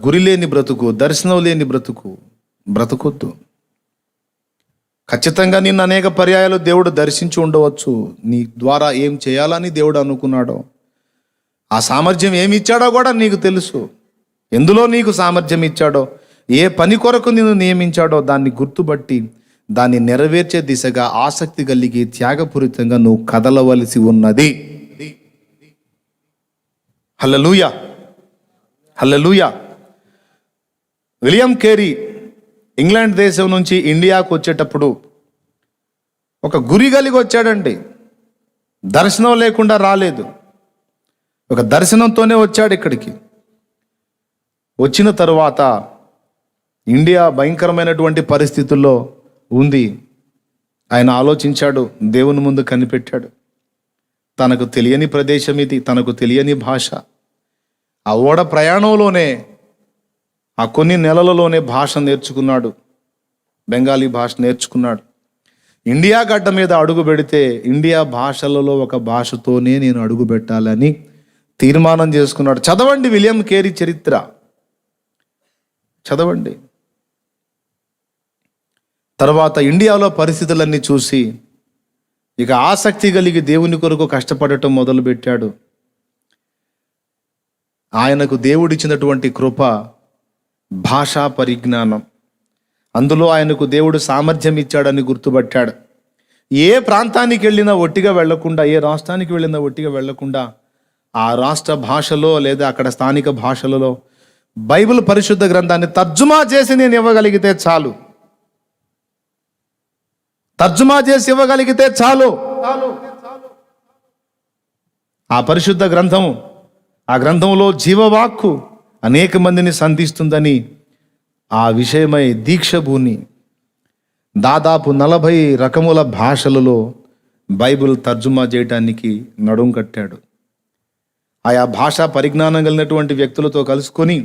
గురి లేని బ్రతుకు, దర్శనం లేని బ్రతుకొద్దు. ఖచ్చితంగా నిన్ను అనేక పర్యాయాలు దేవుడు దర్శించి ఉండవచ్చు. నీ ద్వారా ఏం చేయాలని దేవుడు అనుకున్నాడో, ఆ సామర్థ్యం ఏమి ఇచ్చాడో కూడా నీకు తెలుసు. ఎందులో నీకు సామర్థ్యం ఇచ్చాడో, ఏ పని కొరకు నిన్ను నియమించాడో దాన్ని గుర్తుపట్టి దాన్ని నెరవేర్చే దిశగా ఆసక్తి కలిగి త్యాగపూరితంగా నువ్వు కదలవలసి ఉన్నది. హల్లెలూయా, హల్లెలూయా. విలియం కేరీ ఇంగ్లాండ్ దేశం నుంచి ఇండియాకు వచ్చేటప్పుడు ఒక గురి కలిగి వచ్చాడండి. దర్శనం లేకుండా రాలేదు, ఒక దర్శనంతోనే వచ్చాడు ఇక్కడికి. వచ్చిన తరువాత ఇండియా భయంకరమైనటువంటి పరిస్థితుల్లో ఉంది. ఆయన ఆలోచించాడు, దేవుని ముందు కనిపెట్టాడు. తనకు తెలియని ప్రదేశం ఇది, తనకు తెలియని భాష. ఆ ఓడ ప్రయాణంలోనే, ఆ కొన్ని నెలలలోనే భాష నేర్చుకున్నాడు, బెంగాలీ భాష నేర్చుకున్నాడు. ఇండియా గడ్డ మీద అడుగు పెడితే ఇండియా భాషలలో ఒక భాషతోనే నేను అడుగు పెట్టాలని తీర్మానం చేసుకున్నాడు. చదవండి విలియం కేరీ చరిత్ర, చదవండి. తర్వాత ఇండియాలో పరిస్థితులన్నీ చూసి ఇక ఆసక్తి కలిగి దేవుని కొరకు కష్టపడటం మొదలుపెట్టాడు. ఆయనకు దేవుడిచ్చినటువంటి కృప, భాషా పరిజ్ఞానం, అందులో ఆయనకు దేవుడు సామర్థ్యం ఇచ్చాడని గుర్తుపట్టాడు. ఏ ప్రాంతానికి వెళ్ళినా ఒట్టిగా వెళ్లకుండా, ఏ రాష్ట్రానికి వెళ్ళినా ఒట్టిగా వెళ్లకుండా ఆ రాష్ట్ర భాషలో లేదా అక్కడ స్థానిక భాషలలో బైబిల్ పరిశుద్ధ గ్రంథాన్ని తర్జుమా చేసి నేను ఇవ్వగలిగితే చాలు, తర్జుమా చేసి ఇవ్వగలిగితే చాలు. ఆ పరిశుద్ధ గ్రంథం, ఆ గ్రంథంలో జీవవాక్కు అనేక మందిని సంధిస్తుందని ఆ విషయమై దీక్షభూని దాదాపు 40 రకముల భాషలలో బైబిల్ తర్జుమా చేయటానికి నడుం కట్టాడు. ఆయా భాషా పరిజ్ఞానం కలిగినటువంటి వ్యక్తులతో కలుసుకొని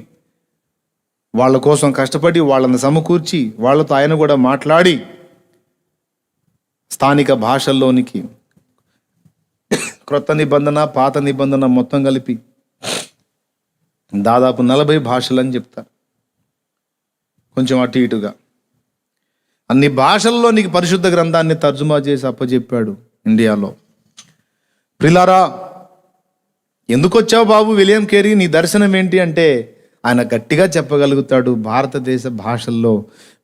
వాళ్ళ కోసం కష్టపడి వాళ్ళని సమకూర్చి వాళ్ళతో ఆయన కూడా మాట్లాడి స్థానిక భాషల్లోనికి క్రొత్త నిబంధన, పాత నిబంధన మొత్తం కలిపి దాదాపు 40 భాషలు అని చెప్తారు, కొంచెం అటు ఇటుగా. అన్ని భాషల్లో నీకు పరిశుద్ధ గ్రంథాన్ని తర్జుమా చేసి అప్పచెప్పాడు ఇండియాలో. ప్రిలారా, ఎందుకు వచ్చావు బాబు విలియం కేరీ, నీ దర్శనం ఏంటి అంటే ఆయన గట్టిగా చెప్పగలుగుతాడు. భారతదేశ భాషల్లో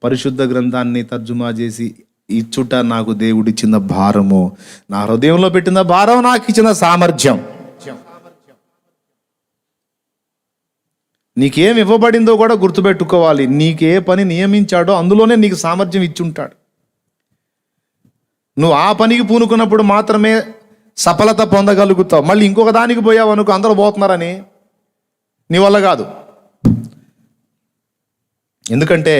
పరిశుద్ధ గ్రంథాన్ని తర్జుమా చేసి ఇచ్చుట నాకు దేవుడిచ్చిన భారము, నా హృదయంలో పెట్టిన భారం, నాకు ఇచ్చిన సామర్థ్యం. నీకేం ఇవ్వబడిందో కూడా గుర్తుపెట్టుకోవాలి. నీకే పని నియమించాడో అందులోనే నీకు సామర్థ్యం ఇచ్చుంటాడు. నువ్వు ఆ పనికి పూనుకున్నప్పుడు మాత్రమే సఫలత పొందగలుగుతావు. మళ్ళీ ఇంకొక దానికి పోయావు అనుకో, అందరూ పోతున్నారని, నీ వల్ల కాదు. ఎందుకంటే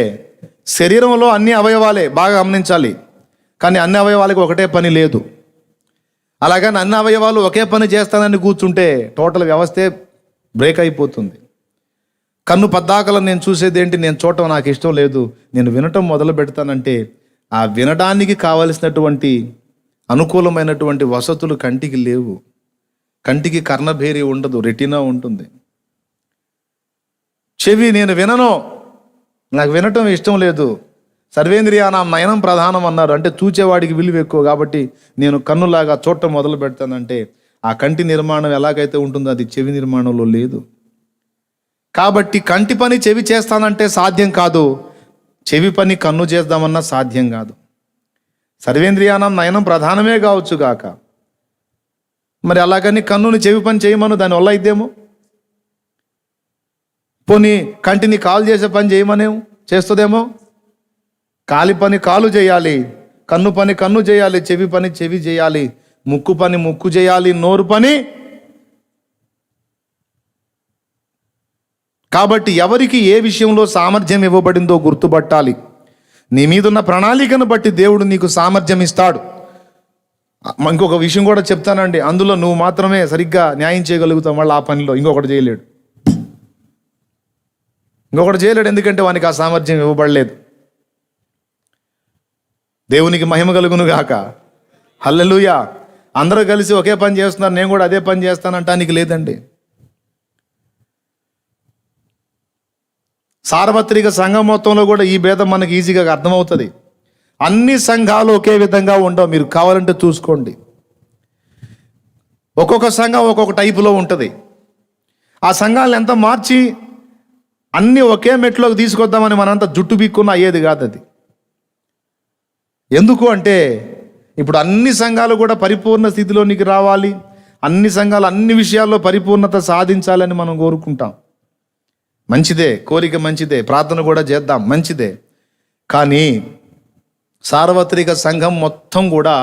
శరీరంలో అన్ని అవయవాలే, బాగా గమనించాలి. కానీ అన్ని అవయవాలకు ఒకటే పని లేదు. అలాగని అన్ని అవయవాలు ఒకే పని చేస్తానని కూర్చుంటే టోటల్ వ్యవస్థే బ్రేక్ అయిపోతుంది. కన్ను పద్దాకలను నేను చూసేది ఏంటి, నేను చూడటం నాకు ఇష్టం లేదు, నేను వినటం మొదలు పెడతానంటే ఆ వినడానికి కావలసినటువంటి అనుకూలమైనటువంటి వసతులు కంటికి లేవు. కంటికి కర్ణభేరి ఉండదు, రెటీనా ఉంటుంది. చెవి, నేను వినను, నాకు వినటం ఇష్టం లేదు, సర్వేంద్రియానాం నయనం ప్రధానం అన్నారు. అంటే చూచేవాడికి విలువ ఎక్కువ కాబట్టి నేను కన్నులాగా చూడటం మొదలు పెడతానంటే ఆ కంటి నిర్మాణం ఎలాగైతే ఉంటుందో అది చెవి నిర్మాణంలో లేదు. కాబట్టి కంటి పని చెవి చేస్తానంటే సాధ్యం కాదు, చెవి పని కన్ను చేద్దామన్నా సాధ్యం కాదు. సర్వేంద్రియానం నయనం ప్రధానమే కావచ్చు గాక, మరి అలాగని కన్నుని చెవి పని చేయమను, దానివల్ల అయితేమో. పోనీ కంటిని కాలు చేసే పని చేయమనేమో, చేస్తుందేమో. కాలి పని కాలు చేయాలి, కన్ను పని కన్ను చేయాలి, చెవి పని చెవి చేయాలి, ముక్కు పని ముక్కు చేయాలి, నోరు పని. కాబట్టి ఎవరికి ఏ విషయంలో సామర్థ్యం ఇవ్వబడిందో గుర్తుపట్టాలి. నీ మీదున్న ప్రణాళికను బట్టి దేవుడు నీకు సామర్థ్యం ఇస్తాడు. ఇంకొక విషయం కూడా చెప్తానండి, అందులో నువ్వు మాత్రమే సరిగ్గా న్యాయం చేయగలుగుతావు. మళ్ళీ ఆ పనిలో ఇంకొకటి చేయలేడు, ఎందుకంటే వానికి ఆ సామర్థ్యం ఇవ్వబడలేదు. దేవునికి మహిమ కలుగును గాక. హల్లెలూయా. అందరూ కలిసి ఒకే పని చేస్తున్నారు, నేను కూడా అదే పని చేస్తానంటానికి లేదండి. సార్వత్రిక సంఘం మొత్తంలో కూడా ఈ భేదం మనకి ఈజీగా అర్థమవుతుంది. అన్ని సంఘాలు ఒకే విధంగా ఉండవు, మీరు కావాలంటే చూసుకోండి. ఒక్కొక్క సంఘం ఒక్కొక్క టైపులో ఉంటుంది. ఆ సంఘాలను ఎంత మార్చి అన్నీ ఒకే మెట్లోకి తీసుకొద్దామని మనంతా జుట్టు బీక్కున్న అయ్యేది కాదు అది. ఎందుకు అంటే ఇప్పుడు అన్ని సంఘాలు కూడా పరిపూర్ణ స్థితిలోనికి రావాలి, అన్ని సంఘాలు అన్ని విషయాల్లో పరిపూర్ణత సాధించాలని మనం కోరుకుంటాం. మంచిదే, కోరిక మంచిదే, ప్రార్థన కూడా చేద్దాం, మంచిదే. కానీ సార్వత్రిక సంఘం మొత్తం కూడా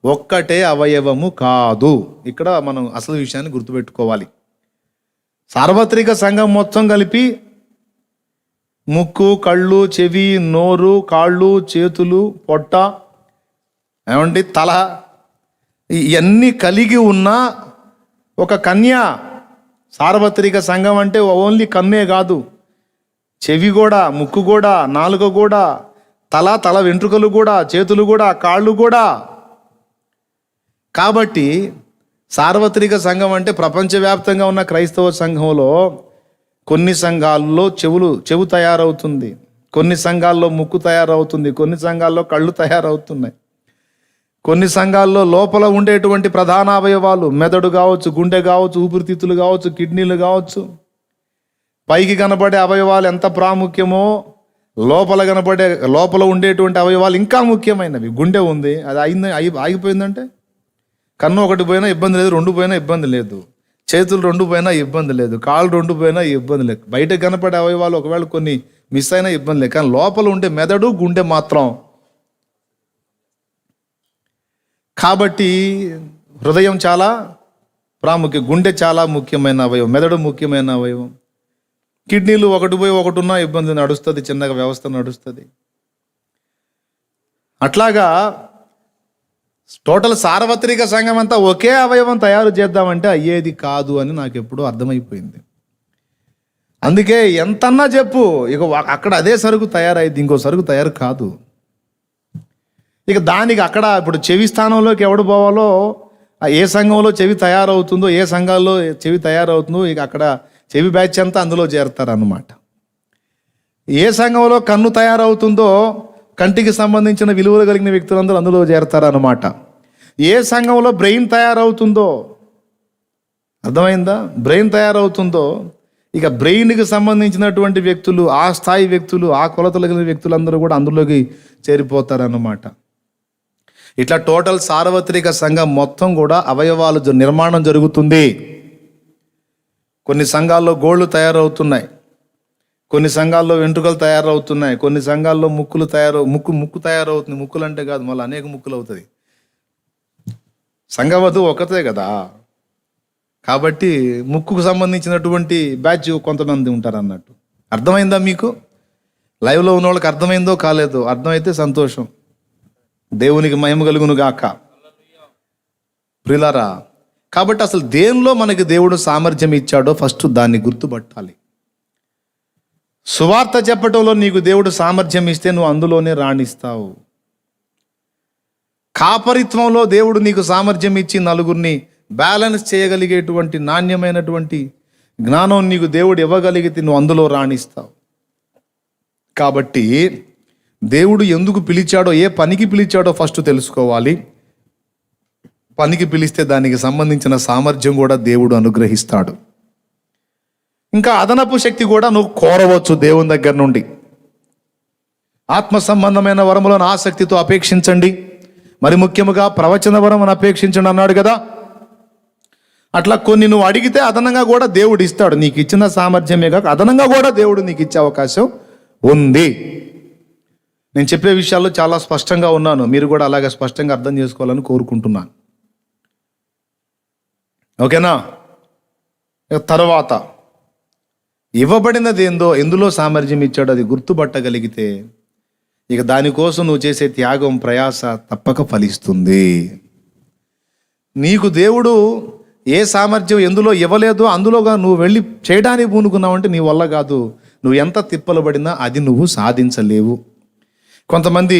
ఒక్కటే అవయవము కాదు. ఇక్కడ మనం అసలు విషయాన్ని గుర్తుపెట్టుకోవాలి. సార్వత్రిక సంఘం మొత్తం కలిపి ముక్కు, కళ్ళు, చెవి, నోరు, కాళ్ళు, చేతులు, పొట్ట, ఏమండి తల, ఇవన్నీ కలిగి ఉన్న ఒక కన్య. సార్వత్రిక సంఘం అంటే ఓన్లీ కన్నే కాదు, చెవి కూడా, ముక్కు కూడా, నాలుక కూడా, తల వెంట్రుకలు కూడా, చేతులు కూడా, కాళ్ళు కూడా. కాబట్టి సార్వత్రిక సంఘం అంటే ప్రపంచవ్యాప్తంగా ఉన్న క్రైస్తవ సంఘంలో కొన్ని సంఘాల్లో చెవు తయారవుతుంది, కొన్ని సంఘాల్లో ముక్కు తయారవుతుంది, కొన్ని సంఘాల్లో కళ్ళు తయారవుతున్నాయి, కొన్ని సంఘాల్లో లోపల ఉండేటువంటి ప్రధాన అవయవాలు మెదడు కావచ్చు, గుండె కావచ్చు, ఊపిరితిత్తులు కావచ్చు, కిడ్నీలు కావచ్చు, పైకి కనబడే అవయవాలు ఎంత ప్రాముఖ్యమో లోపల ఉండేటువంటి అవయవాలు ఇంకా ముఖ్యమైనవి. గుండె ఉంది, అది ఆగిపోయిందంటే కన్ను ఒకటి పోయినా ఇబ్బంది లేదు, రెండు పోయినా ఇబ్బంది లేదు, చేతులు రెండు పోయినా ఇబ్బంది లేదు, కాళ్ళు రెండు పోయినా ఇబ్బంది లేదు. బయట కనపడే అవయవాలు ఒకవేళ కొన్ని మిస్ అయినా ఇబ్బంది లేదు, కానీ లోపల ఉండే మెదడు, గుండె మాత్రం. కాబట్టి హృదయం చాలా ప్రాముఖ్యం, గుండె చాలా ముఖ్యమైన అవయవం, మెదడు ముఖ్యమైన అవయవం. కిడ్నీలు ఒకటి పోయి ఒకటి ఉన్నా ఇబ్బంది, నడుస్తుంది, చిన్నగా వ్యవస్థ నడుస్తుంది. అట్లాగా టోటల్ సార్వత్రిక సంఘం అంతా ఒకే అవయవం తయారు చేద్దామంటే అయ్యేది కాదు అని నాకు ఎప్పుడూ అర్థమైపోయింది. అందుకే ఎంతన్నా చెప్పు, ఇక అక్కడ అదే సరుకు తయారైంది, ఇంకో సరుకు తయారు కాదు. ఇక దానికి అక్కడ ఇప్పుడు చెవి స్థానంలోకి ఎవడు పోవాలో, ఏ సంఘంలో చెవి తయారవుతుందో, ఏ సంఘాల్లో చెవి తయారవుతుందో, ఇక అక్కడ చెవి బ్యాచ్ అంతా అందులో చేరతారన్నమాట. ఏ సంఘంలో కన్ను తయారవుతుందో కంటికి సంబంధించిన విలువలు కలిగిన వ్యక్తులందరూ అందులో చేరతారన్నమాట. ఏ సంఘంలో బ్రెయిన్ తయారవుతుందో, అర్థమైందా, బ్రెయిన్ తయారవుతుందో ఇక బ్రెయిన్కి సంబంధించినటువంటి వ్యక్తులు, ఆ స్థాయి వ్యక్తులు, ఆ కొలతలు కలిగిన వ్యక్తులందరూ కూడా అందులోకి చేరిపోతారన్నమాట. ఇట్లా టోటల్ సార్వత్రిక సంఘం మొత్తం కూడా అవయవాలు నిర్మాణం జరుగుతుంది. కొన్ని సంఘాల్లో గోళ్ళు తయారవుతున్నాయి, కొన్ని సంఘాల్లో వెంట్రుకలు తయారవుతున్నాయి, కొన్ని సంఘాల్లో ముక్కు తయారవుతుంది. ముక్కులు అంటే కాదు, మళ్ళీ అనేక ముక్కులు అవుతుంది. సంఘవధు ఒకతే కదా, కాబట్టి ముక్కుకు సంబంధించినటువంటి బ్యాచ్ కొంతమంది ఉంటారు అన్నట్టు. అర్థమైందా మీకు? లైవ్లో ఉన్న వాళ్ళకి అర్థమైందో కాలేదో, అర్థమైతే సంతోషం, దేవునికి మహిమ కలుగును గాక. ప్రియులారా, కాబట్టి అసలు దేనిలో మనకి దేవుడు సామర్థ్యం ఇచ్చాడో ఫస్ట్ దాన్ని గుర్తుపట్టాలి. సువార్త చెప్పటంలో నీకు దేవుడు సామర్థ్యం ఇస్తే నువ్వు అందులోనే రాణిస్తావు. కాపరిత్వంలో దేవుడు నీకు సామర్థ్యం ఇచ్చి నలుగురిని బ్యాలెన్స్ చేయగలిగేటువంటి నాణ్యమైనటువంటి జ్ఞానం నీకు దేవుడు ఇవ్వగలిగితే నువ్వు అందులో రాణిస్తావు. కాబట్టి దేవుడు ఎందుకు పిలిచాడో, ఏ పనికి పిలిచాడో ఫస్ట్ తెలుసుకోవాలి. పనికి పిలిస్తే దానికి సంబంధించిన సామర్థ్యం కూడా దేవుడు అనుగ్రహిస్తాడు. ఇంకా అదనపు శక్తి కూడా నువ్వు కోరవచ్చు దేవుని దగ్గర నుండి. ఆత్మ సంబంధమైన వరములను ఆసక్తితో అపేక్షించండి, మరి ముఖ్యముగా ప్రవచన వరమును అపేక్షించండి అన్నాడు కదా. అట్లా కొన్ని నువ్వు అడిగితే అదనంగా కూడా దేవుడు ఇస్తాడు. నీకు ఇచ్చిన సామర్థ్యమే కాక అదనంగా కూడా దేవుడు నీకు ఇచ్చే అవకాశం ఉంది. నేను చెప్పే విషయాల్లో చాలా స్పష్టంగా ఉన్నాను, మీరు కూడా అలాగే స్పష్టంగా అర్థం చేసుకోవాలని కోరుకుంటున్నాను. ఓకేనా? తర్వాత ఇవ్వబడినది ఏందో, ఎందులో సామర్థ్యం ఇచ్చాడో అది గుర్తుపట్టగలిగితే ఇక దానికోసం నువ్వు చేసే త్యాగం, ప్రయాస తప్పక ఫలిస్తుంది. నీకు దేవుడు ఏ సామర్థ్యం ఎందులో ఇవ్వలేదో అందులోగా నువ్వు వెళ్ళి చేయడానికి పూనుకున్నావంటే నీ వల్ల కాదు. నువ్వు ఎంత తిప్పలు పడినా అది నువ్వు సాధించలేవు. కొంతమంది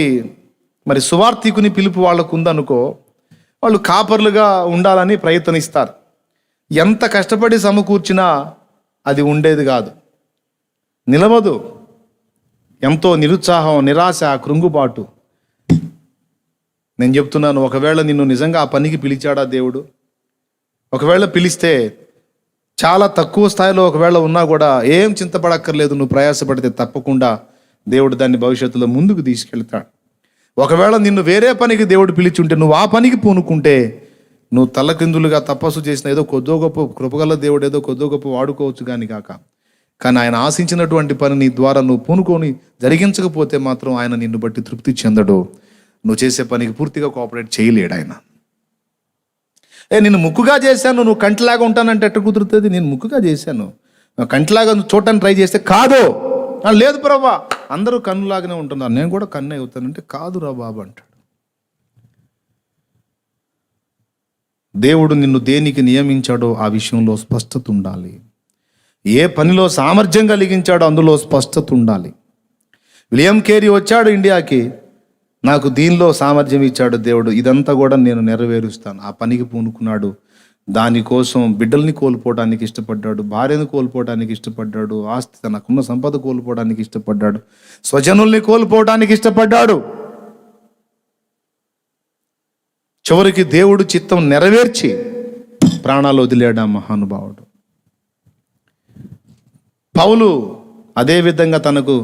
మరి సువార్థికుని పిలుపు వాళ్ళకు ఉందనుకో, వాళ్ళు కాపర్లుగా ఉండాలని ప్రయత్నిస్తారు. ఎంత కష్టపడి సమకూర్చినా అది ఉండేది కాదు, నిలవదు. ఎంతో నిరుత్సాహం, నిరాశ, కృంగుబాటు. నేను చెప్తున్నాను, ఒకవేళ నిన్ను నిజంగా ఆ పనికి పిలిచాడా దేవుడు? ఒకవేళ పిలిస్తే చాలా తక్కువ స్థాయిలో ఒకవేళ ఉన్నా కూడా ఏం చింతపడక్కర్లేదు. నువ్వు ప్రయాసపడితే తప్పకుండా దేవుడు దాన్ని భవిష్యత్తులో ముందుకు తీసుకెళ్తాడు. ఒకవేళ నిన్ను వేరే పనికి దేవుడు పిలిచుంటే నువ్వు ఆ పనికి పూనుకుంటే నువ్వు తల్లకిందులుగా తపస్సు చేసిన ఏదో కొద్దో గొప్ప కృపగల దేవుడు ఏదో కొద్దో గొప్ప వాడుకోవచ్చు కానీ ఆయన ఆశించినటువంటి పని నీ ద్వారా నువ్వు పూనుకొని జరిగించకపోతే మాత్రం ఆయన నిన్ను బట్టి తృప్తి చెందడు. నువ్వు చేసే పనికి పూర్తిగా కోఆపరేట్ చేయలేడు ఆయన. నేను ముక్కుగా చేశాను, నువ్వు కంటిలాగా ఉంటానంటే ఎట్ట కుదురుతుంది? నేను ముక్కుగా చేశాను, కంటిలాగా నువ్వు చూడటానికి ట్రై చేస్తే కాదు. లేదు ప్రభా, అందరూ కన్నులాగానే ఉంటున్నారు, నేను కూడా కన్నే అవుతానంటే కాదురా బాబు అంటాడు. దేవుడు నిన్ను దేనికి నియమించాడో ఆ విషయంలో స్పష్టత ఉండాలి. ఏ పనిలో సామర్థ్యం కలిగించాడో అందులో స్పష్టత ఉండాలి. విలియం కేరీ వచ్చాడు ఇండియాకి, నాకు దీనిలో సామర్థ్యం ఇచ్చాడు దేవుడు, ఇదంతా కూడా నేను నెరవేరుస్తాను. ఆ పనికి పూనుకున్నాడు. దానికోసం బిడ్డల్ని కోల్పోవడానికి ఇష్టపడ్డాడు, భార్యను కోల్పోవడానికి ఇష్టపడ్డాడు, ఆస్తి తనకున్న సంపద కోల్పోవడానికి ఇష్టపడ్డాడు, స్వజనుల్ని కోల్పోవడానికి ఇష్టపడ్డాడు. చివరికి దేవుడు చిత్తం నెరవేర్చి ప్రాణాలు వదిలేడు ఆ మహానుభావుడు. పౌలు అదేవిధంగా తనకు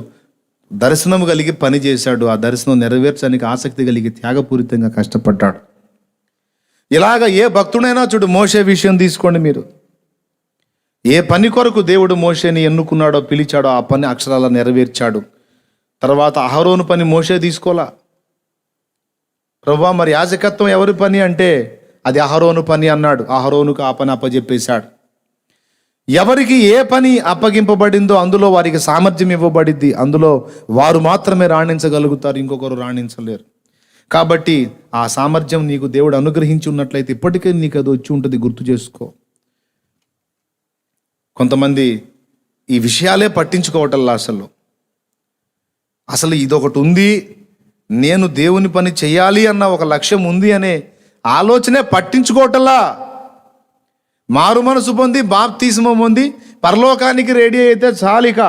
దర్శనం కలిగి పని చేశాడు. ఆ దర్శనం నెరవేర్చడానికి ఆసక్తి కలిగి త్యాగపూరితంగా కష్టపడ్డాడు. ఇలాగ ఏ భక్తుడైనా చూడు, మోషే విషయం తీసుకోండి మీరు. ఏ పని కొరకు దేవుడు మోషేని ఎన్నుకున్నాడో, పిలిచాడో ఆ పని అక్షరాల నెరవేర్చాడు. తర్వాత అహరోను పని మోషే తీసుకోలా. ప్రభువా, మరి యాజకత్వం ఎవరి పని అంటే అది అహరోను పని అన్నాడు. అహరోనుకు ఆ పని అప్పజెప్పేశాడు. ఎవరికి ఏ పని అప్పగింపబడిందో అందులో వారికి సామర్థ్యం ఇవ్వబడిద్ది. అందులో వారు మాత్రమే రాణించగలుగుతారు, ఇంకొకరు రాణించలేరు. కాబట్టి ఆ సామర్థ్యం నీకు దేవుడు అనుగ్రహించి ఉన్నట్లయితే ఇప్పటికే నీకు అది వచ్చి ఉంటుంది, గుర్తు చేసుకో. కొంతమంది ఈ విషయాలే పట్టించుకోవటంలా. అసలు ఇదొకటి ఉంది, నేను దేవుని పని చేయాలి అన్న ఒక లక్ష్యం ఉంది అనే ఆలోచనే పట్టించుకోవటంలా. మారు మనసు పొంది బాప్తిస్మం పొంది పరలోకానికి రెడీ అయితే చాలిక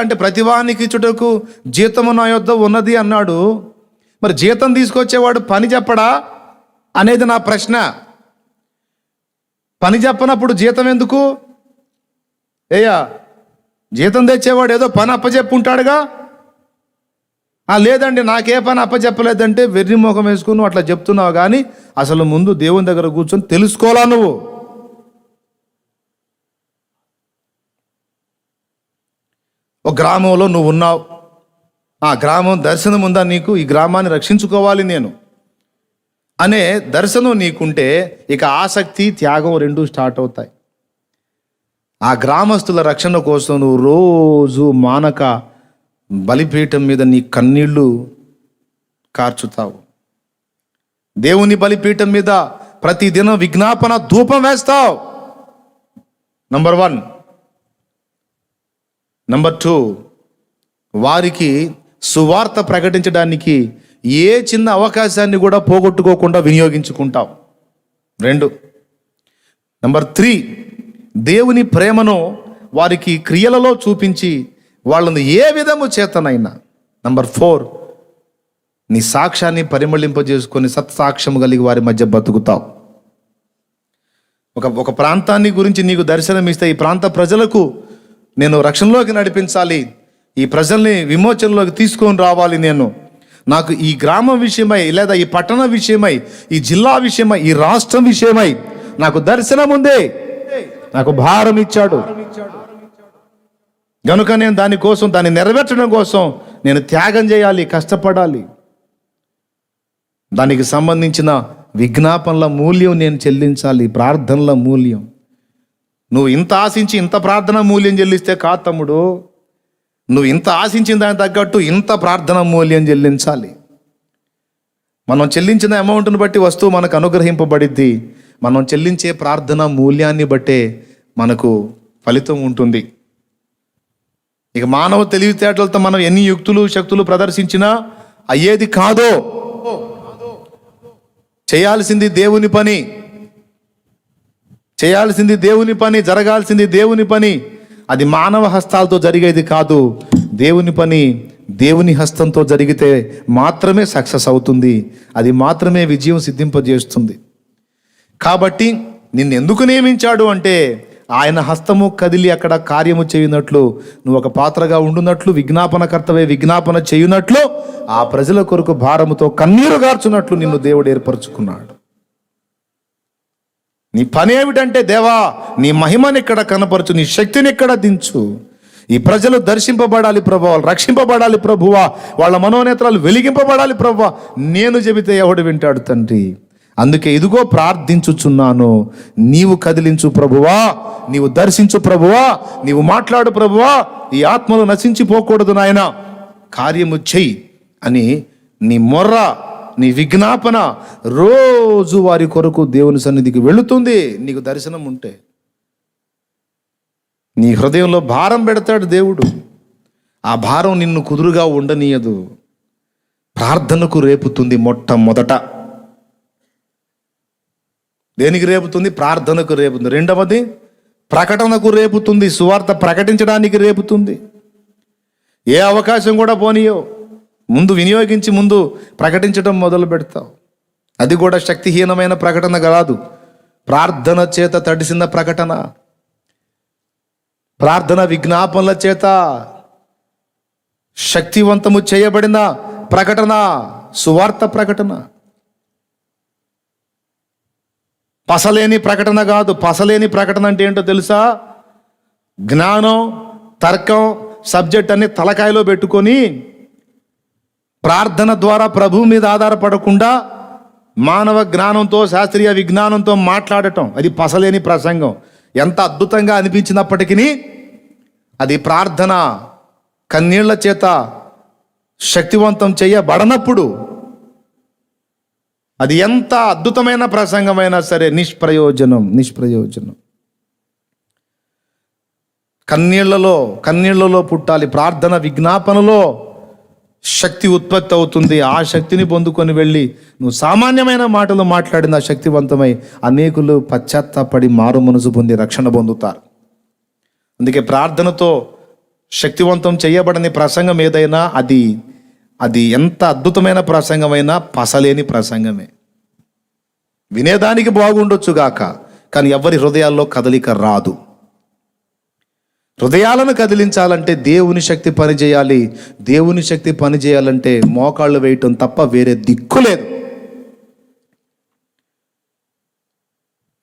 అంటే ప్రతివానికి ఇచ్చుటకు జీతము నా యొద్ద ఉన్నది అన్నాడు. మరి జీతం తీసుకొచ్చేవాడు పని చెప్పడా అనేది నా ప్రశ్న. పని చెప్పనప్పుడు జీతం ఎందుకు? జీతం తెచ్చేవాడు ఏదో పని అప్పచెప్పుంటాడుగా. లేదండి నాకే పని అప్పచెప్పలేదంటే వెర్రి ముఖం వేసుకుని అట్లా చెప్తున్నావు. కానీ అసలు ముందు దేవుని దగ్గర కూర్చొని తెలుసుకోవాలా నువ్వు. ఒక గ్రామంలో నువ్వు ఉన్నావు, ఆ గ్రామం దర్శనం ఉందా నీకు? ఈ గ్రామాన్ని రక్షించుకోవాలి నేను అనే దర్శనం నీకుంటే ఇక ఆసక్తి, త్యాగం రెండూ స్టార్ట్ అవుతాయి. ఆ గ్రామస్తుల రక్షణ కోసం నువ్వు రోజు మానక బలిపీఠం మీద నీ కన్నీళ్లు కార్చుతావు. దేవుని బలిపీఠం మీద ప్రతిదినం విజ్ఞాపన ధూపం వేస్తావు. నంబర్ 1. నంబర్ 2, వారికి సువార్త ప్రకటించడానికి ఏ చిన్న అవకాశాన్ని కూడా పోగొట్టుకోకుండా వినియోగించుకుంటావు. 2. నంబర్ 3, దేవుని ప్రేమను వారికి క్రియలలో చూపించి వాళ్ళని ఏ విధము చేతనైనా. నంబర్ 4, నీ సాక్ష్యాన్ని పరిమళింపజేసుకొని సత్సాక్ష్యము కలిగి వారి మధ్య బతుకుతావు. ఒక ప్రాంతాన్ని గురించి నీకు దర్శనం ఇస్తే ఈ ప్రాంత ప్రజలకు నేను రక్షణలోకి నడిపించాలి, ఈ ప్రజల్ని విమోచనలోకి తీసుకొని రావాలి, నాకు ఈ గ్రామం విషయమై లేదా ఈ పట్టణ విషయమై, ఈ జిల్లా విషయమై, ఈ రాష్ట్రం విషయమై నాకు దర్శనం ఉంది, నాకు భారం ఇచ్చాడు గనుక నేను దాన్ని నెరవేర్చడం కోసం నేను త్యాగం చేయాలి, కష్టపడాలి. దానికి సంబంధించిన విజ్ఞాపనల మూల్యం నేను చెల్లించాలి, ప్రార్థనల మూల్యం. నువ్వు ఇంత ఆశించి ఇంత ప్రార్థన మూల్యం చెల్లిస్తే కాదు తమ్ముడు, నువ్వు ఇంత ఆశించిన దానికి తగ్గట్టు ఇంత ప్రార్థన మూల్యం చెల్లించాలి. మనం చెల్లించిన అమౌంట్ని బట్టి వస్తువు మనకు అనుగ్రహింపబడిద్ది. మనం చెల్లించే ప్రార్థన మూల్యాన్ని బట్టే మనకు ఫలితం ఉంటుంది. ఇక మానవ తెలివితేటలతో మనం ఎన్ని యుక్తులు శక్తులు ప్రదర్శించినా అయ్యేది కాదో. చేయాల్సింది దేవుని పని, జరగాల్సింది దేవుని పని. అది మానవ హస్తాలతో జరిగేది కాదు. దేవుని పని దేవుని హస్తంతో జరిగితే మాత్రమే సక్సెస్ అవుతుంది. అది మాత్రమే విజయం సిద్ధింపజేస్తుంది. కాబట్టి నిన్ను ఎందుకు నియమించాడు అంటే ఆయన హస్తము కదిలి అక్కడ కార్యము చేయునట్లు, నువ్వు ఒక పాత్రగా ఉండునట్లు, విజ్ఞాపనకర్తవే విజ్ఞాపన చేయునట్లు, ఆ ప్రజల కొరకు భారముతో కన్నీరు గార్చున్నట్లు నిన్ను దేవుడు ఏర్పరచుకున్నాడు. నీ పని ఏమిటంటే, దేవా నీ మహిమని ఇక్కడ కనపరచు, నీ శక్తిని ఇక్కడ దించు. ఈ ప్రజలు దర్శింపబడాలి ప్రభువా, రక్షింపబడాలి ప్రభువా, వాళ్ళ మనోనేత్రాలు వెలిగింపబడాలి ప్రభువా. నేను చెబితే ఎవడు వింటాడు తండ్రి? అందుకే ఇదిగో ప్రార్థించుచున్నాను, నీవు కదిలించు ప్రభువా, నీవు దర్శించు ప్రభువా, నీవు మాట్లాడు ప్రభువా. ఈ ఆత్మలు నశించిపోకూడదు నాయన, కార్యము చెయ్యి అని నీ మొర్ర, నీ విజ్ఞాపన రోజు వారి కొరకు దేవుని సన్నిధికి వెళుతుంది. నీకు దర్శనం ఉంటే నీ హృదయంలో భారం పెడతాడు దేవుడు. ఆ భారం నిన్ను కుదురుగా ఉండనీయదు. ప్రార్థనకు రేపుతుంది. మొట్టమొదట దేనికి రేపుతుంది? ప్రార్థనకు రేపుతుంది. రెండవది ప్రకటనకు రేపుతుంది. సువార్త ప్రకటించడానికి రేపుతుంది. ఏ అవకాశం కూడా పోనీయో, ముందు వినియోగించి ముందు ప్రకటించడం మొదలు పెడతావు. అది కూడా శక్తిహీనమైన ప్రకటన కాదు, ప్రార్థన చేత తడిసిన ప్రకటన, ప్రార్థన విజ్ఞాపనల చేత శక్తివంతము చేయబడిన ప్రకటన, సువార్త ప్రకటన. పసలేని ప్రకటన కాదు. పసలేని ప్రకటన అంటే ఏంటో తెలుసా? జ్ఞానం, తర్కం, సబ్జెక్ట్ అన్ని తలకాయలో పెట్టుకొని ప్రార్థన ద్వారా ప్రభువు మీద ఆధారపడకుండా మానవ జ్ఞానంతో, శాస్త్రీయ విజ్ఞానంతో మాట్లాడటం, అది పసలేని ప్రసంగం. ఎంత అద్భుతంగా అనిపించినప్పటికీ అది ప్రార్థన కన్నీళ్ల చేత శక్తివంతం చేయబడనప్పుడు అది ఎంత అద్భుతమైన ప్రసంగమైనా సరే నిష్ప్రయోజనం. కన్నీళ్లలో పుట్టాలి. ప్రార్థన విజ్ఞాపనలో శక్తి ఉత్పత్తి అవుతుంది. ఆ శక్తిని పొందుకొని వెళ్ళి నువ్వు సామాన్యమైన మాటలు మాట్లాడిన శక్తివంతమై అనేకులు పశ్చాత్తాపడి మారు మనసు పొంది రక్షణ పొందుతారు. అందుకే ప్రార్థనతో శక్తివంతం చేయబడని ప్రసంగం ఏదైనా అది ఎంత అద్భుతమైన ప్రసంగమైనా పసలేని ప్రసంగమే. వినేదానికి బాగుండొచ్చుగాక, కానీ ఎవరి హృదయాల్లో కదలిక రాదు. హృదయాలను కదిలించాలంటే దేవుని శక్తి పనిచేయాలి. దేవుని శక్తి పనిచేయాలంటే మోకాళ్ళు వేయటం తప్ప వేరే దిక్కు లేదు.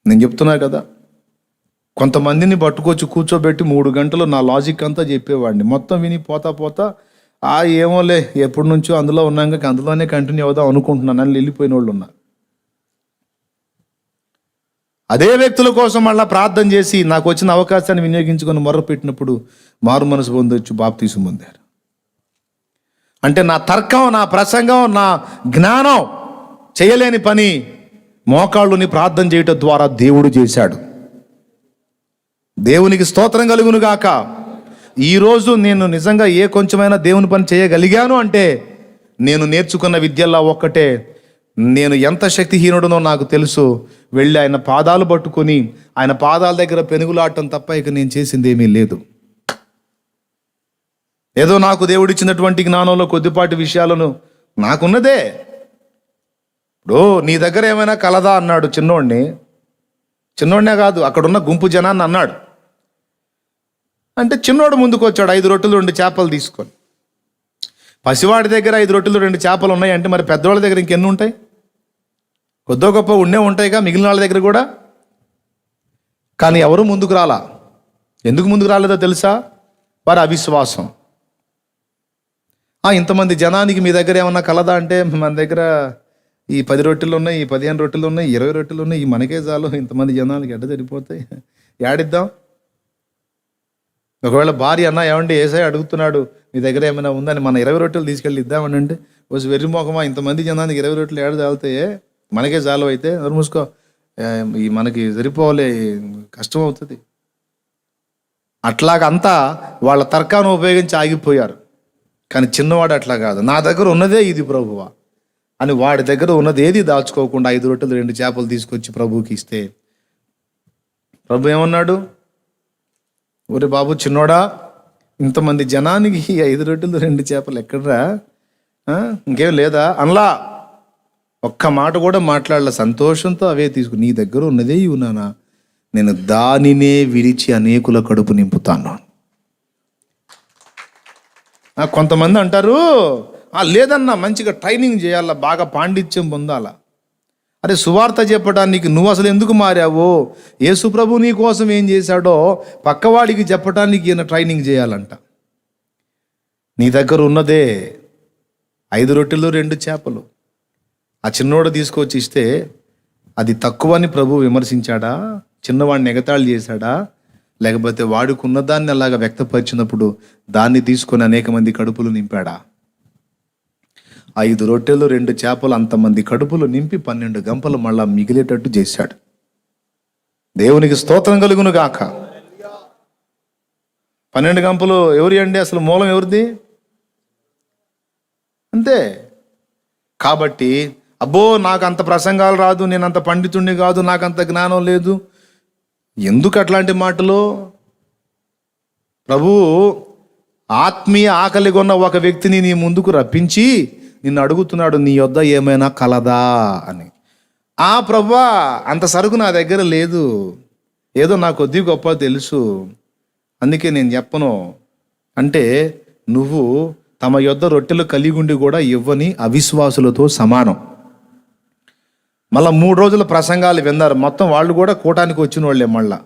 నేను చెప్తున్నా కదా, కొంతమందిని పట్టుకొచ్చి కూర్చోబెట్టి 3 గంటలు నా లాజిక్ అంతా చెప్పేవాడిని. మొత్తం విని పోతా ఏమోలే ఎప్పటి నుంచో అందులో ఉన్నాక అందులోనే కంటిన్యూ అవుదాం అనుకుంటున్నాను అని వెళ్ళిపోయిన వాళ్ళు ఉన్నారు. అదే వ్యక్తుల కోసం మళ్ళీ ప్రార్థన చేసి నాకు వచ్చిన అవకాశాన్ని వినియోగించుకొని మొర్ర పెట్టినప్పుడు మారు మనసు పొందొచ్చు, బాప్తీసం పొందారు. అంటే నా తర్కం, నా ప్రసంగం, నా జ్ఞానం చేయలేని పని మోకాళ్ళుని ప్రార్థన చేయటం ద్వారా దేవుడు చేశాడు. దేవునికి స్తోత్రం కలుగును గాక. ఈరోజు నేను నిజంగా ఏ కొంచెమైనా దేవుని పని చేయగలిగాను అంటే నేను నేర్చుకున్న విద్యల్లో ఒక్కటే, నేను ఎంత శక్తిహీనుడనో నాకు తెలుసు. వెళ్ళి ఆయన పాదాలు పట్టుకొని ఆయన పాదాల దగ్గర పెనుగులాడటం తప్ప ఇక నేను చేసింది ఏమీ లేదు. ఏదో నాకు దేవుడిచ్చినటువంటి జ్ఞానంలో కొద్దిపాటి విషయాలను నాకున్నదే. ఇప్పుడు నీ దగ్గర ఏమైనా కలదా అన్నాడు చిన్నోడినే కాదు అక్కడున్న గుంపు జనాన్ని అన్నాడు. అంటే చిన్నోడు ముందుకు వచ్చాడు 5 రొట్టెలు 2 చేపలు తీసుకొని. పసివాడి దగ్గర 5 రొట్టెలు 2 చేపలు ఉన్నాయి అంటే మరి పెద్దవాళ్ళ దగ్గర ఇంకెన్ని ఉంటాయి? కొద్దో గొప్ప ఉండే ఉంటాయిగా మిగిలిన వాళ్ళ దగ్గర కూడా. కానీ ఎవరు ముందుకు రాలా. ఎందుకు ముందుకు రాలేదో తెలుసా? వారి అవిశ్వాసం. ఇంతమంది జనానికి మీ దగ్గర ఏమన్నా కలదా అంటే మన దగ్గర ఈ 10 రొట్టెలు ఉన్నాయి, ఈ 15 రొట్టెలు ఉన్నాయి, 20 రొట్టెలు ఉన్నాయి, ఈ మనకే చాలు, ఇంతమంది జనాలకి ఎడ్డ సరిపోతాయి, యాడిద్దాం. ఒకవేళ భార్య అన్న ఏమంటే ఏసై అడుగుతున్నాడు మీ దగ్గర ఏమైనా ఉందని, మన 20 రొట్టెలు తీసుకెళ్ళి ఇద్దామని అంటే వచ్చి వెర్రి మోకమా, ఇంతమంది జనానికి 20 రొట్టెలు ఏడు చాలుతాయే, మనకే చాలు అయితే ఎవరు మూసుకో, ఈ మనకి సరిపోలే, కష్టం అవుతుంది. అట్లాగంతా వాళ్ళ తర్కాన్ని ఉపయోగించి ఆగిపోయారు. కానీ చిన్నవాడు అట్లా కాదు, నా దగ్గర ఉన్నదే ఇది ప్రభువా అని వాడి దగ్గర ఉన్నది ఏది దాచుకోకుండా 5 రొట్టెలు 2 చేపలు తీసుకొచ్చి ప్రభువుకి ఇస్తే ప్రభు ఏమన్నాడు? ఒరే బాబు చిన్నోడా, ఇంతమంది జనానికి 5 రొట్టెలు 2 చేపలు ఎక్కడరా? ఇంకేం లేదా అనలా. ఒక్క మాట కూడా మాట్లాడలే. సంతోషంతో అవే తీసుకుని, నీ దగ్గర ఉన్నదే ఇవి నానా, నేను దానినే విడిచి అనేకుల కడుపు నింపుతాను. కొంతమంది అంటారు, లేదన్నా మంచిగా ట్రైనింగ్ చేయాలా, బాగా పాండిత్యం పొందాలా. అరే సువార్త చెప్పడానికి నువ్వు అసలు ఎందుకు మారావో, యేసు ప్రభు నీ కోసం ఏం చేశాడో పక్కవాడికి చెప్పడానికి ఈయన ట్రైనింగ్ చేయాలంట. నీ దగ్గర ఉన్నదే 5 రొట్టెలు 2 చేపలు. ఆ చిన్నోడు తీసుకొచ్చి ఇస్తే అది తక్కువని ప్రభు విమర్శించాడా, చిన్నవాడిని ఎగతాళి చేశాడా, లేకపోతే వాడికి ఉన్నదాన్ని అలాగా వ్యక్తపరిచినప్పుడు దాన్ని తీసుకొని అనేక మంది కడుపులు నింపాడా? 5 రొట్టెలు 2 చేపలు అంతమంది కడుపులు నింపి 12 గంపలు మళ్ళా మిగిలేటట్టు చేశాడు. దేవునికి స్తోత్రం కలుగును గాక. 12 గంపలు ఎవరి అండి? అసలు మూలం ఎవరిది? అంతే. కాబట్టి అబ్బో నాకు అంత ప్రసంగాలు రాదు, నేను అంత పండితుడిని కాదు, నాకు అంత జ్ఞానం లేదు, ఎందుకు అట్లాంటి మాటలు? ప్రభువు ఆత్మీయ ఆకలి కొన్న ఒక వ్యక్తిని నీ ముందుకు రప్పించి నిన్ను అడుగుతున్నాడు, నీ యొద్ద ఏమైనా కలదా అని. ప్రభువా అంత సరుకు నా దగ్గర లేదు, ఏదో నాకు కొద్ది గొప్ప తెలుసు, అందుకే నేను చెప్పను అంటే నువ్వు తమ యొద్ద రొట్టెలు కలిగి ఉండి కూడా ఇవ్వని అవిశ్వాసులతో సమానం. మళ్ళా 3 రోజుల ప్రసంగాలు విన్నారు, మొత్తం వాళ్ళు కూడా కూటానికి వచ్చిన వాళ్ళే మళ్ళా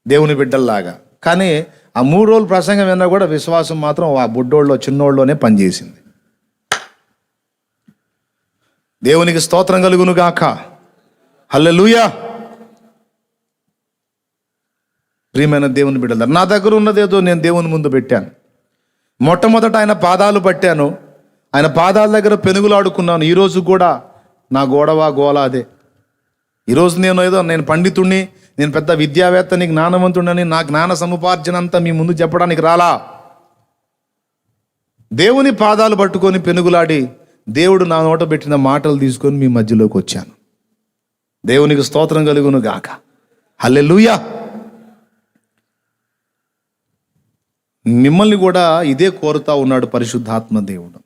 దేవుని బిడ్డల్లాగా. కానీ ఆ 3 రోజులు ప్రసంగం విన్నా కూడా విశ్వాసం మాత్రం ఆ బుడ్డోళ్ళలో చిన్నోళ్ళలోనే పనిచేసింది. దేవునికి స్తోత్రం కలుగును గాక. హల్లెలూయా. ప్రియమైన దేవుని బిడ్డలారా, నా దగ్గర ఉన్నదేదో నేను దేవుని ముందు పెట్టాను. మొట్టమొదట ఆయన పాదాలు పట్టాను, ఆయన పాదాల దగ్గర పెనుగులాడుకున్నాను. ఈరోజు కూడా నా గోల అదే. ఈరోజు నేను పండితుణ్ణి, నేను పెద్ద విద్యావేత్తని, జ్ఞానవంతుడని, నా జ్ఞాన సముపార్జన అంతా మీ ముందు చెప్పడానికి రాలా. దేవుని పాదాలు పట్టుకొని పెనుగులాడి దేవుడు నా నోట పెట్టిన మాటలు తీసుకొని మీ మధ్యలోకి వచ్చాను. దేవునికి స్తోత్రం కలుగును గాక. హల్లెలూయా. మిమ్మల్ని కూడా ఇదే కోరుతా ఉన్నాడు పరిశుద్ధాత్మ దేవుడు.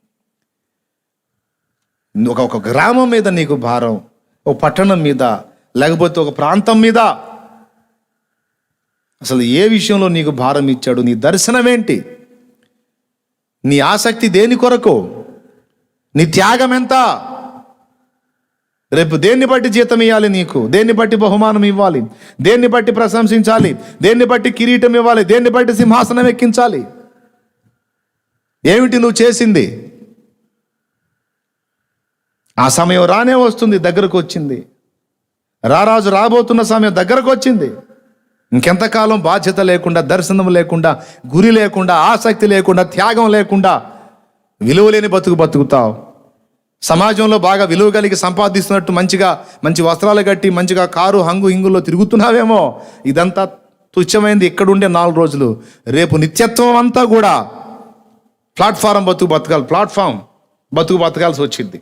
ఒక గ్రామం మీద నీకు భారం, ఒక పట్టణం మీద, లేకపోతే ఒక ప్రాంతం మీద, అసలు ఏ విషయంలో నీకు భారం ఇచ్చాడు? నీ దర్శనం ఏంటి? నీ ఆసక్తి దేని కొరకు? నీ త్యాగం ఎంత? రేపు దేన్ని బట్టి జీతం ఇవ్వాలి నీకు? దేన్ని బట్టి బహుమానం ఇవ్వాలి? దేన్ని బట్టి ప్రశంసించాలి? దేన్ని బట్టి కిరీటం ఇవ్వాలి? దేన్ని బట్టి సింహాసనం ఎక్కించాలి? ఏమిటి నువ్వు చేసింది? ఆ సమయం రానే వస్తుంది, దగ్గరకు వచ్చింది. రారాజు రాబోతున్న సమయం దగ్గరకు వచ్చింది. ఇంకెంతకాలం బాధ్యత లేకుండా, దర్శనం లేకుండా, గురి లేకుండా, ఆసక్తి లేకుండా, త్యాగం లేకుండా విలువ లేని బతుకుతావు? సమాజంలో బాగా విలువ కలిగి సంపాదిస్తున్నట్టు మంచి వస్త్రాలు కట్టి మంచిగా కారు హంగుల్లో తిరుగుతున్నావేమో. ఇదంతా తుచ్చమైంది ఇక్కడుండే 4 రోజులు. రేపు నిత్యత్వం అంతా కూడా ప్లాట్ఫారం బతుకు బతకాల్సి వచ్చింది.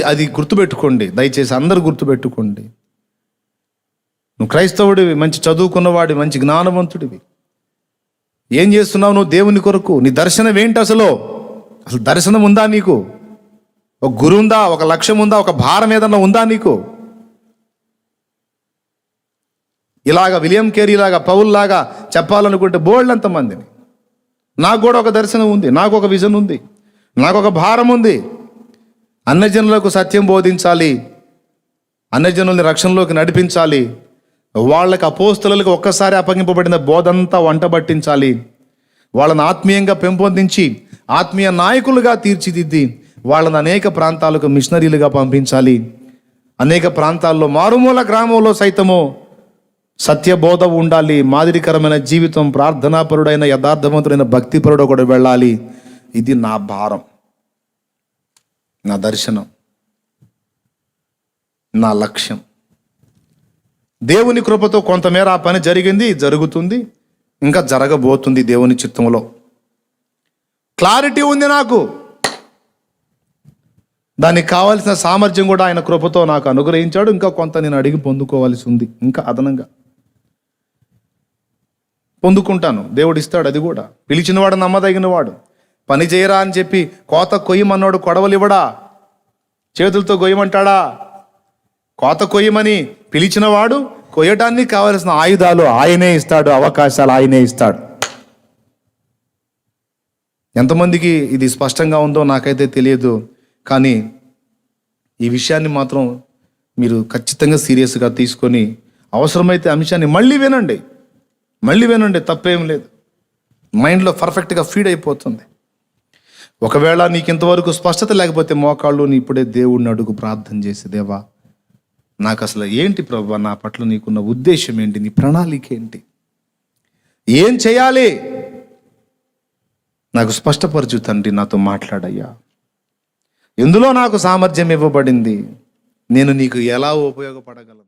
అది గుర్తుపెట్టుకోండి దయచేసి, అందరూ గుర్తుపెట్టుకోండి. నువ్వు క్రైస్తవుడివి, మంచి చదువుకున్నవాడి, మంచి జ్ఞానవంతుడివి, ఏం చేస్తున్నావు నువ్వు దేవుని కొరకు? నీ దర్శనం ఏంటి? అసలు దర్శనం ఉందా నీకు? ఒక గురి ఉందా? ఒక లక్ష్యం ఉందా? ఒక భారం ఏదన్నా ఉందా నీకు? ఇలాగా విలియం కేరీ లాగా, పౌల్ లాగా చెప్పాలనుకుంటే బోల్డ్ అంతమందిని. నాకు కూడా ఒక దర్శనం ఉంది, నాకు ఒక విజన్ ఉంది, నాకు ఒక భారం ఉంది. అన్యజనులకు సత్యం బోధించాలి, అన్యజనుల్ని రక్షణలోకి నడిపించాలి, వాళ్ళకి అపోస్తలులకు ఒక్కసారి అప్పగింపబడిన బోధంతా వంటబట్టించాలి, వాళ్ళని ఆత్మీయంగా పెంపొందించి ఆత్మీయ నాయకులుగా తీర్చిదిద్ది వాళ్ళని అనేక ప్రాంతాలకు మిషనరీలుగా పంపించాలి. అనేక ప్రాంతాల్లో, మారుమూల గ్రామంలో సైతము సత్యబోధ ఉండాలి. మాదిరికరమైన జీవితం, ప్రార్థనాపరుడైన, యథార్థవంతుడైన, భక్తిపరుడు కూడా వెళ్ళాలి. ఇది నా భారం, నా దర్శనం, నా లక్ష్యం. దేవుని కృపతో కొంతమేర ఆ పని జరిగింది, జరుగుతుంది, ఇంకా జరగబోతుంది. దేవుని చిత్తంలో క్లారిటీ ఉంది నాకు. దానికి కావాల్సిన సామర్థ్యం కూడా ఆయన కృపతో నాకు అనుగ్రహించాడు. ఇంకా కొంత నేను అడిగి పొందుకోవాల్సి ఉంది, ఇంకా అదనంగా పొందుకుంటాను. దేవుడు ఇస్తాడు అది కూడా. పిలిచినవాడు నమ్మదగినవాడు. పని చేయరా అని చెప్పి కోత కొయ్యమన్నాడు, కొడవలు ఇవ్వడా? చేతులతో కొయ్యమంటాడా? కోత కొయ్యమని పిలిచినవాడు కొయ్యటానికి కావలసిన ఆయుధాలు ఆయనే ఇస్తాడు, అవకాశాలు ఆయనే ఇస్తాడు. ఎంతమందికి ఇది స్పష్టంగా ఉందో నాకైతే తెలియదు, కానీ ఈ విషయాన్ని మాత్రం మీరు ఖచ్చితంగా సీరియస్గా తీసుకొని అవసరమైతే అంశాన్ని మళ్ళీ వినండి, తప్పేం లేదు. మైండ్లో పర్ఫెక్ట్గా ఫీడ్ అయిపోతుంది. ఒకవేళ నీకు ఇంతవరకు స్పష్టత లేకపోతే మోకాళ్ళు నీ ఇప్పుడే దేవుడిని అడుగు, ప్రార్థన చేసి, దేవా నాకు అసలు ఏంటి ప్రభువా, నా పట్ల నీకున్న ఉద్దేశం ఏంటి, నీ ప్రణాళిక ఏంటి, ఏం చేయాలి, నాకు స్పష్టపరచు తండ్రి, నాతో మాట్లాడయ్యా. ఎందులో నాకు సామర్థ్యం ఇవ్వబడింది, నేను నీకు ఎలా ఉపయోగపడగలను.